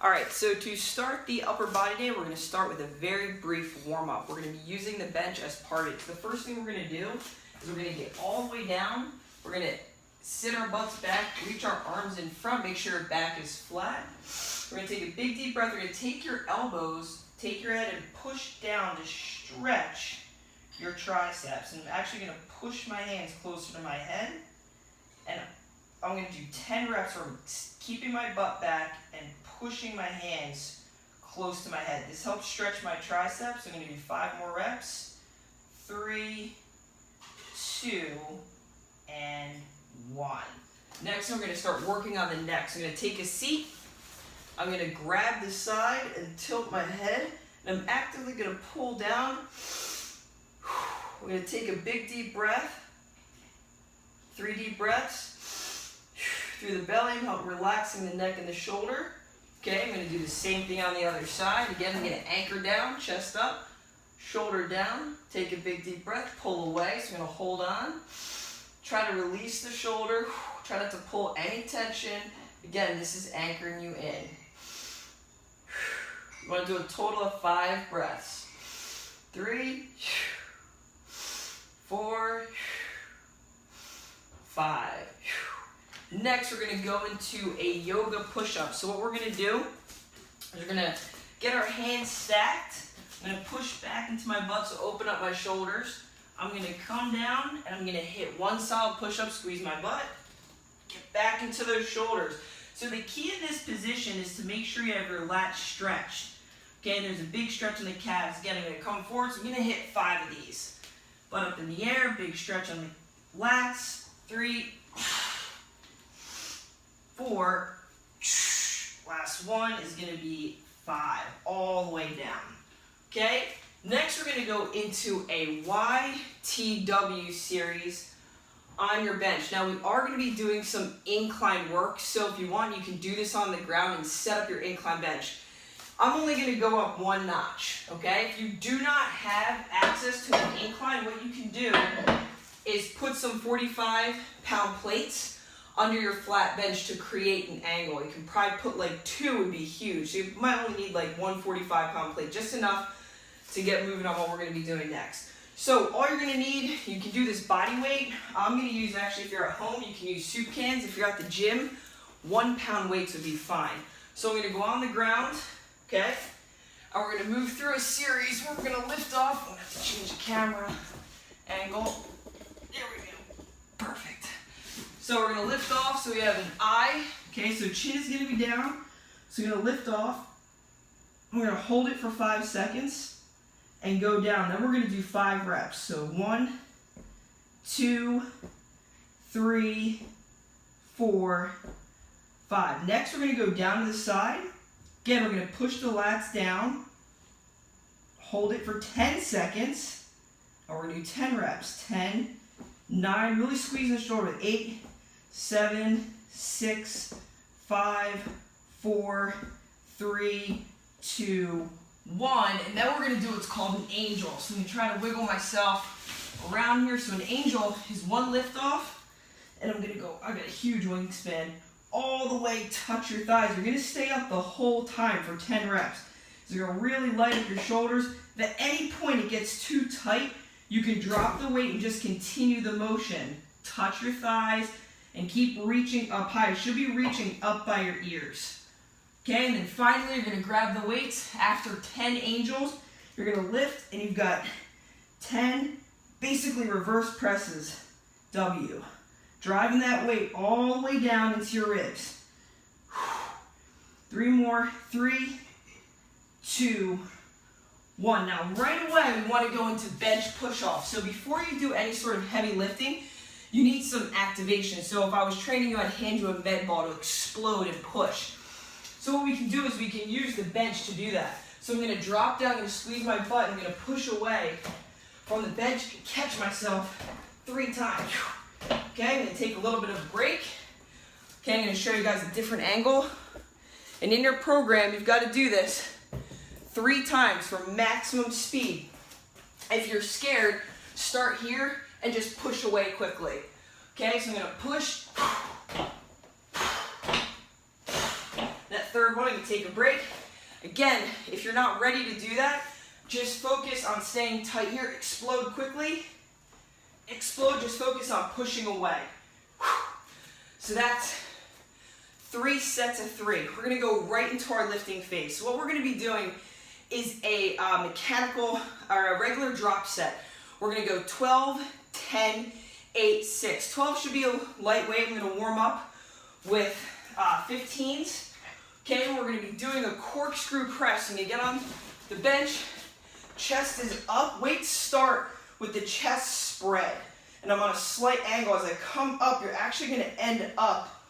All right, so to start the upper body day, we're going to start with a very brief warm-up. We're going to be using the bench as part of it. So the first thing we're going to do is we're going to get all the way down. We're going to sit our butts back, reach our arms in front, make sure our back is flat. We're going to take a big deep breath. We're going to take your elbows, take your head and push down to stretch your triceps. And I'm actually going to push my hands closer to my head. And I'm going to do 10 reps where I'm keeping my butt back and pushing my hands close to my head. This helps stretch my triceps. I'm going to do 5 more reps. 3, 2, and 1. Next, I'm going to start working on the neck. So I'm going to take a seat. I'm going to grab the side and tilt my head. And I'm actively going to pull down. We're going to take a big deep breath. 3 deep breaths through the belly, help relaxing the neck and the shoulder. Okay, I'm going to do the same thing on the other side. Again, I'm going to anchor down, chest up, shoulder down. Take a big deep breath, pull away. So I'm going to hold on. Try to release the shoulder. Try not to pull any tension. Again, this is anchoring you in. You want to do a total of 5 breaths. 3, 4, 5. Next, we're going to go into a yoga push-up. So what we're going to do is we're going to get our hands stacked. I'm going to push back into my butt, so open up my shoulders. I'm going to come down, and I'm going to hit 1 solid push-up, squeeze my butt, get back into those shoulders. So the key in this position is to make sure you have your lats stretched. Okay, there's a big stretch in the calves. Again, I'm going to come forward, so I'm going to hit 5 of these. Butt up in the air, big stretch on the lats. 3, 4, last one is going to be 5, all the way down. Okay, next we're going to go into a YTW series on your bench. Now we are going to be doing some incline work, so if you want, you can do this on the ground and set up your incline bench. I'm only going to go up 1 notch, okay? If you do not have access to an incline, what you can do is put some 45-pound plates under your flat bench to create an angle. You can probably put like 2 would be huge. So you might only need like 1 45-pound plate, just enough to get moving on what we're going to be doing next. So all you're going to need, you can do this body weight. I'm going to use, actually, if you're at home, you can use soup cans. If you're at the gym, 1-pound weights would be fine. So I'm going to go on the ground, okay? And we're going to move through a series where we're going to lift off. I'm going to have to change the camera angle. There we go. Perfect. So we're going to lift off, so we have an I. Okay, so chin is going to be down. So we're going to lift off. We're going to hold it for 5 seconds and go down. Then we're going to do 5 reps. So 1, 2, 3, 4, 5. Next, we're going to go down to the side. Again, we're going to push the lats down. Hold it for 10 seconds. And we're going to do 10 reps. 10, 9, really squeeze the shoulder. 8, 7, 6, 5, 4, 3, 2, 1. And then we're going to do what's called an angel. So I'm going to try to wiggle myself around here. So an angel is 1 lift off. And I'm going to go, I've got a huge wingspan, all the way touch your thighs. You're going to stay up the whole time for 10 reps. So you're going to really light up your shoulders. If at any point it gets too tight, you can drop the weight and just continue the motion. Touch your thighs and keep reaching up high. You should be reaching up by your ears. Okay, and then finally you're going to grab the weights. After 10 angels, you're going to lift and you've got 10 basically reverse presses. W. Driving that weight all the way down into your ribs. 3 more. 3, 2, 1. Now right away we want to go into bench push-off. So before you do any sort of heavy lifting, you need some activation. So if I was training you, I'd hand you a med ball to explode and push. So what we can do is we can use the bench to do that. So I'm going to drop down, I'm going to squeeze my butt, I'm going to push away from the bench and catch myself 3 times. Okay, I'm going to take a little bit of a break. Okay, I'm going to show you guys a different angle. And in your program, you've got to do this 3 times for maximum speed. If you're scared, start here and just push away quickly. Okay, so I'm going to push. That third one, I'm gonna take a break. Again, if you're not ready to do that, just focus on staying tight here. Explode quickly. Explode, just focus on pushing away. So that's 3 sets of 3. We're gonna go right into our lifting phase. So what we're gonna be doing is a mechanical or a regular drop set. We're gonna go 12, 10, 8, 6. 12 should be a lightweight. I'm gonna warm up with 15s. Okay, we're gonna be doing a corkscrew press. I'm gonna get on the bench, chest is up. Weights start with the chest spread. And I'm on a slight angle. As I come up, you're actually gonna end up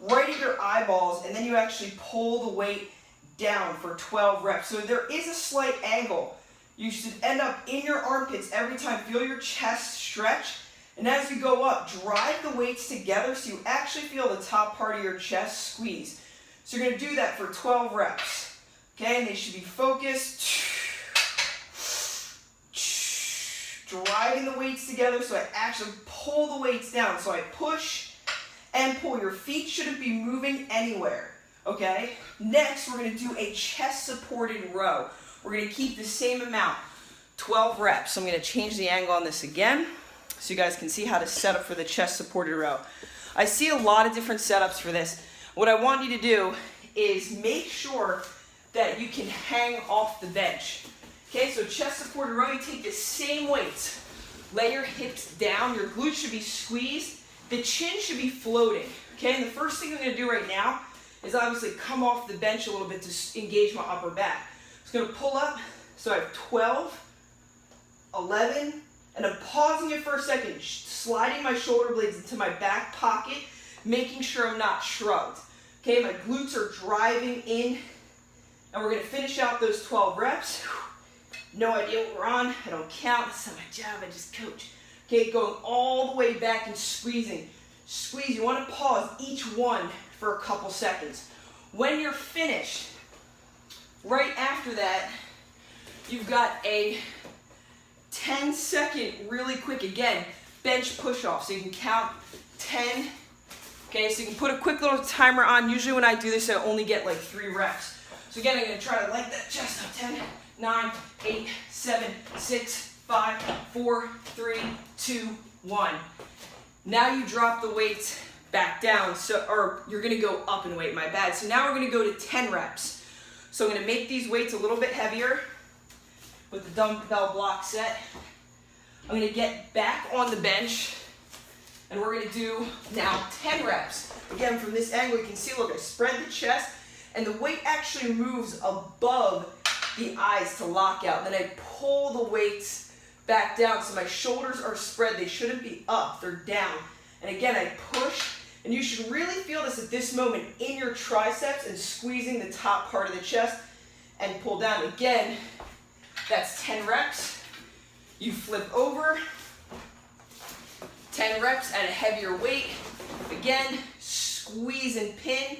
right at your eyeballs, and then you actually pull the weight down for 12 reps. So there is a slight angle. You should end up in your armpits every time. Feel your chest stretch. And as you go up, drive the weights together so you actually feel the top part of your chest squeeze. So you're gonna do that for 12 reps. Okay, and they should be focused. Driving the weights together so I actually pull the weights down. So I push and pull. Your feet shouldn't be moving anywhere. Okay? Next, we're gonna do a chest supported row. We're gonna keep the same amount, 12 reps. So I'm gonna change the angle on this again so you guys can see how to set up for the chest supported row. I see a lot of different setups for this. What I want you to do is make sure that you can hang off the bench. Okay, so chest supported row, you take the same weights. Lay your hips down, your glutes should be squeezed, the chin should be floating. Okay, and the first thing I'm gonna do right now is obviously come off the bench a little bit to engage my upper back. Just gonna pull up, so I have 12, 11, and I'm pausing it for a second, sliding my shoulder blades into my back pocket, making sure I'm not shrugged. Okay, my glutes are driving in, and we're gonna finish out those 12 reps. No idea what we're on, I don't count, that's not my job, I just coach. Okay, going all the way back and squeezing. Squeeze, you wanna pause each one for a couple seconds. When you're finished, right after that, you've got a 10-second, really quick, again, bench push-off. So you can count 10, okay, so you can put a quick little timer on. Usually when I do this, I only get like 3 reps. So again, I'm gonna try to light that chest up. 10, 9, 8, 7, 6, 5, 4, 3, 2, 1. Now you drop the weights back down, or you're gonna go up in weight, my bad. So now we're gonna go to 10 reps. So I'm gonna make these weights a little bit heavier with the dumbbell block set. I'm gonna get back on the bench, and we're gonna do now 10 reps. Again, from this angle, you can see, look, I spread the chest, and the weight actually moves above the eyes to lock out. Then I pull the weights back down, so my shoulders are spread. They shouldn't be up, they're down. And again, I push, and you should really feel this at this moment in your triceps and squeezing the top part of the chest and pull down. Again, that's 10 reps. You flip over, 10 reps at a heavier weight. Again, squeeze and pin,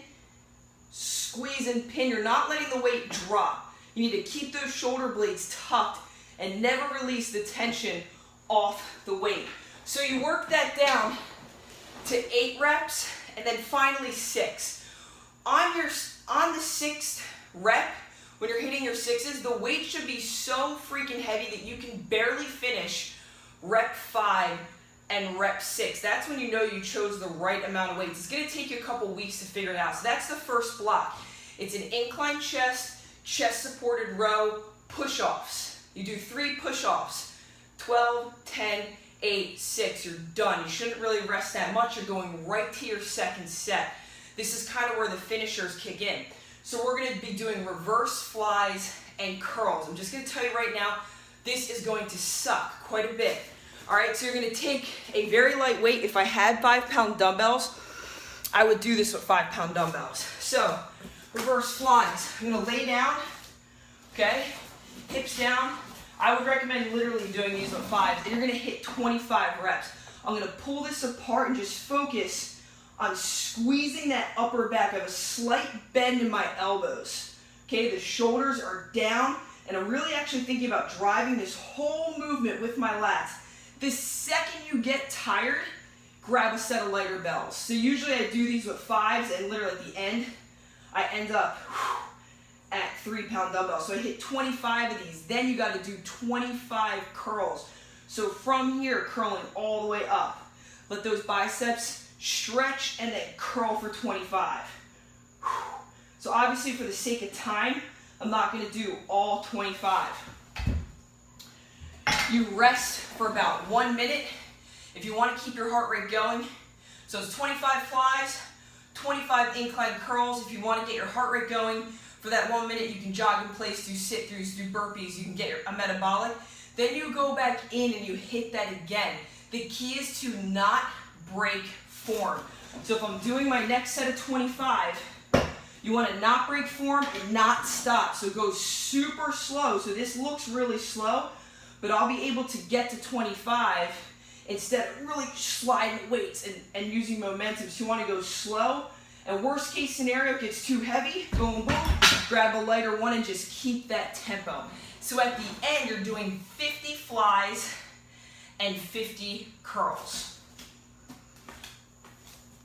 squeeze and pin. You're not letting the weight drop. You need to keep those shoulder blades tucked and never release the tension off the weight. So you work that down to 8 reps, and then finally 6. On the 6th rep, when you're hitting your 6s, the weight should be so freaking heavy that you can barely finish rep 5 and rep 6. That's when you know you chose the right amount of weights. It's gonna take you a couple weeks to figure it out. So that's the first block. It's an incline chest, chest supported row, push-offs. You do 3 push-offs, 12, 10, 8, 6, you're done. You shouldn't really rest that much. You're going right to your second set. This is kind of where the finishers kick in. So we're gonna be doing reverse flies and curls. I'm just gonna tell you right now, this is going to suck quite a bit. All right, so you're gonna take a very light weight. If I had 5-pound dumbbells, I would do this with 5-pound dumbbells. So, reverse flies. I'm gonna lay down, okay? Hips down. I would recommend literally doing these with 5s, and you're gonna hit 25 reps. I'm gonna pull this apart and just focus on squeezing that upper back. I have a slight bend in my elbows. Okay, the shoulders are down, and I'm really actually thinking about driving this whole movement with my lats. The second you get tired, grab a set of lighter bells. So usually I do these with 5s, and literally at the end, I end up at 3-pound dumbbell. So I hit 25 of these. Then you got to do 25 curls. So from here, curling all the way up. Let those biceps stretch and then curl for 25. So obviously for the sake of time, I'm not going to do all 25. You rest for about 1 minute if you want to keep your heart rate going. So it's 25 flies, 25 incline curls. If you want to get your heart rate going for that 1 minute, you can jog in place, do sit-throughs, do burpees, you can get a metabolic. Then you go back in and you hit that again. The key is to not break form. So if I'm doing my next set of 25, you want to not break form and not stop. So go super slow. So this looks really slow, but I'll be able to get to 25 instead of really sliding weights and using momentum. So you want to go slow. And worst case scenario, it gets too heavy, boom, boom, grab a lighter one and just keep that tempo. So at the end, you're doing 50 flies and 50 curls.